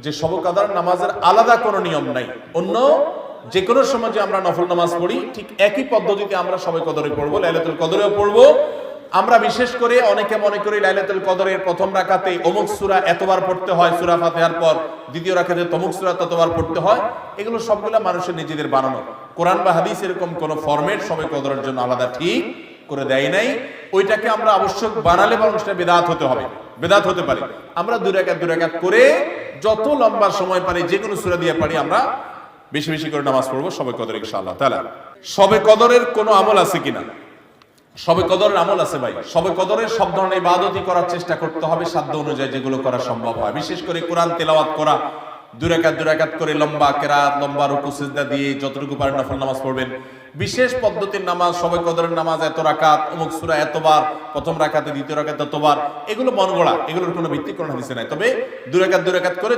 যে শবে কদর নামাজের আলাদা কোনো নিয়ম নাই, অন্য যে কোনো সময় যে আমরা নফল নামাজ পড়ি ঠিক একই পদ্ধতিতে আমরা শবে কদরে পড়বো, লাইলাতুল কদরেও পড়বো। আমরা বিশেষ করে অনেকে মনে করি লাইলাতুল কদরের প্রথম রাকাতে অমুক সূরা এতবার পড়তে হয়, সূরা ফাতিহার পর দ্বিতীয় রাকাতে তমুক সূরা ততবার পড়তে হয়। এগুলো সবগুলা মানুষের নিজেদের বানানো, কোরআন বা হাদিস এরকম কোন ফরম্যাট শবে কদরের জন্য আলাদা ঠিক করে দেয় নাই। ওইটাকে আমরা আবশ্যক বানালে বরং সেটা বেদাত হতে হবে, বেদাত হতে পারে। আমরা দুই রাকাত করে যত লম্বা সময় পারি যে কোনো সূরা দিয়ে পারি আমরা বেশি বেশি করে নামাজ পড়বো শবে কদর ইনশাআল্লাহ তাআলা। শবে কদরের কোনো আমল আছে কিনা? শবে কদরের আমল আছে ভাই। শবে কদরের সব ধরনের ইবাদতই করার চেষ্টা করতে হবে সাধ্য অনুযায়ী, যেগুলো করা সম্ভব হয়। বিশেষ করে কোরআন তেলাওয়াত করা, দুই রাকাত করে লম্বা কেরাত, লম্বা রুকু সিজদা দিয়ে যতটুকু পারেন নফল নামাজ পড়বেন। বিশেষ পদ্ধতির নামাজ, শবে কদরের নামাজ এত রাকাত, অমুক সূরা এতবার, প্রথম রাকাতে দ্বিতীয় রাকাতে এতবার, এগুলো মন গড়া, এগুলোর কোনো ভিত্তি কোন হাদিসে নাই। তবে দুই রাকাত করে